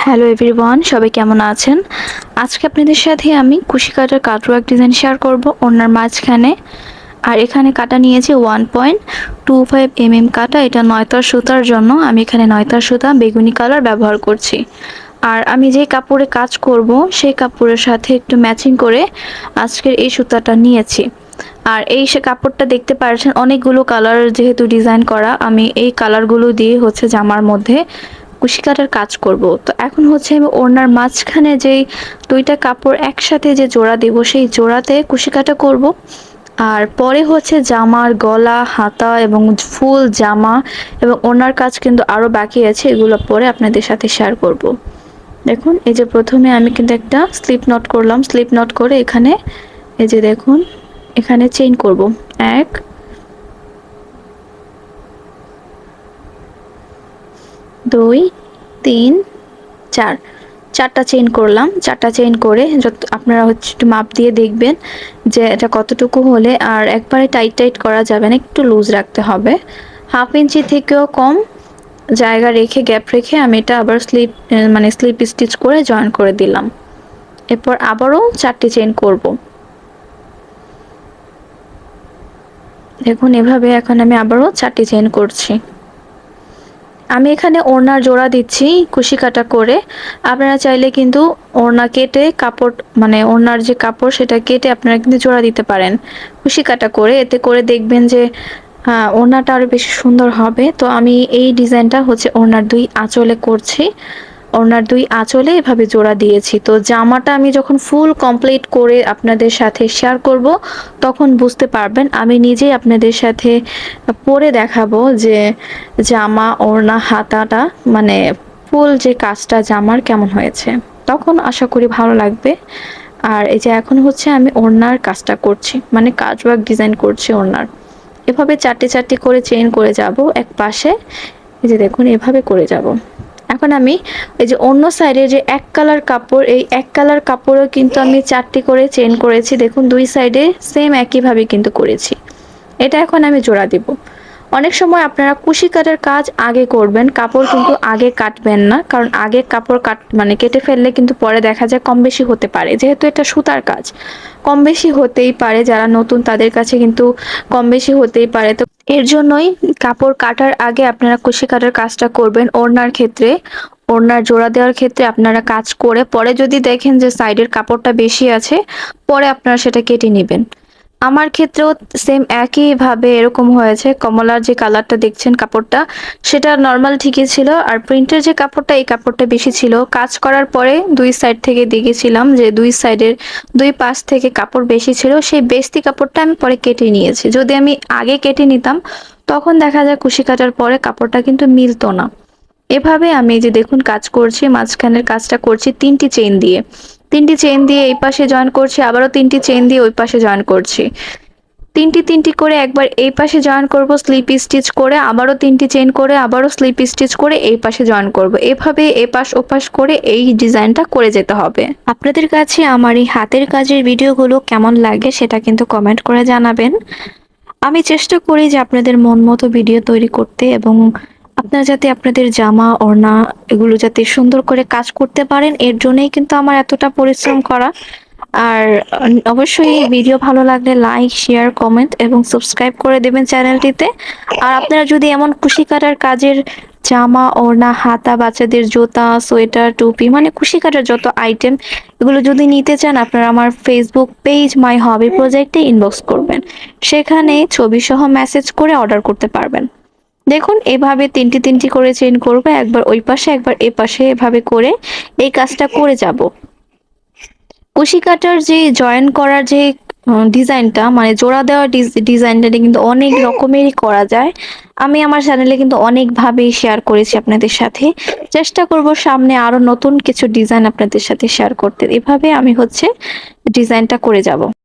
Hello everyone, সবাই কেমন আছেন? আজকে আপনাদের সাথে আমি কুশি কাটার কাটওয়ার্ক ডিজাইন শেয়ার করব ওড়নার মাঝখানে। আর এখানে কাটা নিয়েছি 1.25 কাটা। এটা 9 তার সুতার জন্য আমি এখানে 9 তার সুতা বেগুনি কালার ব্যবহার করছি। আর আমি যে কাপড়ে কাজ করব সেই কাপড়ের সাথে একটু ম্যাচিং করে আজকের এই সুতাটা নিয়েছি। আর এই কাপড়টা দেখতে পাচ্ছেন অনেকগুলো কালার যেহেতু ডিজাইন করা, আমি এই কালারগুলো দিয়ে হচ্ছে জামার মধ্যে কুশি কাটার কাজ করব। তো এখন হচ্ছে আমি ওড়নার মাঝখানে যেই দুইটা কাপড় একসাথে যে জোড়া দেব সেই জোড়াতে কুশি কাটা করব। আর পরে হচ্ছে জামার গলা, হাতা এবং ফুল জামা এবং ওড়নার কাজ কিন্তু আরো বাকি আছে, এগুলো পরে আপনাদের সাথে শেয়ার করব। দেখুন, এই যে প্রথমে আমি কিন্তু একটা স্লিপ নট করলাম। স্লিপ নট করে এখানে এই যে দেখুন এখানে চেইন করব। 1 2 3 4, 4টা চেইন করলাম। 4টা চেইন করে আপনারা হচ্ছে একটু মাপ দিয়ে দেখবেন যে এটা কতটুকু হলে, আর একবারে টাইট টাইট করা যাবে না, একটু লুজ রাখতে হবে। হাফ ইঞ্চি থেকেও কম জায়গা রেখে, গ্যাপ রেখে আমি এটা আবার স্লিপ স্টিচ করে জয়েন করে দিলাম। এরপর আবারও 4টি চেইন করব। দেখুন এভাবে এখন আমি আবারও 4টি চেইন করছি। আমি এখানে ওড়নার জোড়া দিচ্ছি কুশি কাটা করে। আপনারা চাইলে কিন্তু ওড়না কেটে কাপড় ওড়নার যে কাপড় সেটা কেটে আপনারা কিন্তু জোড়া দিতে পারেন কুশি কাটা করে। এতে করে দেখবেন যে ওড়নাটা আরো বেশি সুন্দর হবে। তো আমি এই ডিজাইনটা হচ্ছে ওড়নার 2 আঁচলে করছি। ওড়নার 2 আঁচলে এভাবে জোড়া দিয়েছি। তো জামাটা আমি যখন ফুল কমপ্লিট করে আপনাদের সাথে শেয়ার করব তখন বুঝতে পারবেন। আমি নিজেই আপনাদের সাথে পরে দেখাবো যে জামা, ওড়না, হাতাটা ফুল যে কাজটা জামার কেমন হয়েছে। তখন আশা করি ভালো লাগবে। আর এই যে এখন হচ্ছে আমি ওড়নার কাজটা করছি, কাজ ওয়ার্ক ডিজাইন করছি ওড়নার। এভাবে 4টি করে চেইন করে যাব এক পাশে। এই যে দেখুন এভাবে করে যাব। এখন আমি এই যে অন্য সাইডে যে এক কালার কাপড়, এই এক কালার কাপড়েও কিন্তু আমি 4টি করে চেইন করেছি। দেখুন দুই সাইডে সেম একইভাবে কিন্তু করেছি। এটা এখন আমি জোড়া দিব। অনেক সময় আপনারা কুশি কাটার কাজ আগে করবেন, কাপড় কিন্তু আগে কাটবেন না, কারণ আগে কাপড় কেটে ফেললে কিন্তু পরে দেখা যায় কম বেশি হতে পারে। যেহেতু এটা সুতার কাজ, কম বেশি হতেই পারে। যারা নতুন তাদের কাছে কিন্তু কম বেশি হতেই পারে। তো এর জন্যই কাপড় কাটার আগে আপনারা কুশি কাটার কাজটা করবেন। ওড়নার ক্ষেত্রে, ওড়নার জোড়া দেওয়ার ক্ষেত্রে আপনারা কাজ করে পরে যদি দেখেন যে সাইডের কাপড়টা বেশি আছে, পরে আপনারা সেটা কেটে নেবেন। আমার ক্ষেত্রেও সেম একইভাবে এরকম হয়েছে। কমলার যে কালারটা দেখছেন কাপড়টা, সেটা নরমাল ঠিকই ছিল। আর প্রিন্টের যে কাপড়টা, এই কাপড়টা বেশি ছিল। কাজ করার পরে দুই সাইড থেকে দেখেছিলাম যে দুই সাইডের দুই পাশ থেকে কাপড় বেশি ছিল। সেই বেশি কাপড়টা আমি পরে কেটে নিয়েছি। যদি আমি আগে কেটে নিতাম তখন দেখা যায় কুশি কাটার পরে কাপড়টা কিন্তু মিলতো না। এভাবে আমি যে দেখুন কাজ করছি, মাঝখানের কাজটা করছি 3টি চেইন দিয়ে। 3টি চেইন দিয়ে এই পাশে জয়েন করছি, আবারও 3টি চেইন দিয়ে ওই পাশে জয়েন করছি। 3টি করে একবার এই পাশে জয়েন করব স্লিপ স্টিচ করে, আবারও 3টি চেইন করে, আবারও স্লিপ স্টিচ করে এই পাশে জয়েন করব। এভাবে এপাশ ওপাশ করে এই ডিজাইনটা করে যেতে হবে। আপনাদের কাছে আমার এই হাতের কাজের ভিডিওগুলো কেমন লাগে সেটা কিন্তু কমেন্ট করে জানাবেন। আমি চেষ্টা করি যে আপনাদের মন মতো ভিডিও তৈরি করতে, এবং আপনারা যাতে আপনাদের জামা, ওড়না এগুলো যাতে সুন্দর করে কাজ করতে পারেন, এর জন্যই কিন্তু আমার এতটা পরিশ্রম করা। আর অবশ্যই ভিডিও ভালো লাগলে লাইক, শেয়ার, কমেন্ট এবং সাবস্ক্রাইব করে দেবেন চ্যানেলটিতে। আর আপনারা যদি এমন কুশি কাটার কাজের জামা, ওড়না, হাতা, বাচ্চাদের জুতা, সোয়েটার, টুপি কুশি কাটার যত আইটেম এগুলো যদি নিতে চান, আপনারা আমার ফেসবুক পেজ মাই হবি প্রজেক্টে ইনবক্স করবেন। সেখানে ছবি সহ মেসেজ করে অর্ডার করতে পারবেন। দেখুন এভাবে 3টি করে চেইন করবে, একবার ওই পাশে একবার এ পাশে, এভাবে করে এই কাজটা করে যাব। কুশি কাটার যে জয়েন করার যে ডিজাইনটা, জোড়া দেওয়ার ডিজাইনটা কিন্তু অনেক রকমেরই করা যায়। আমি আমার চ্যানেলে কিন্তু অনেকভাবেই শেয়ার করেছি আপনাদের সাথে। চেষ্টা করব সামনে আরো নতুন কিছু ডিজাইন আপনাদের সাথে শেয়ার করতে। এভাবে আমি হচ্ছে ডিজাইনটা করে যাব।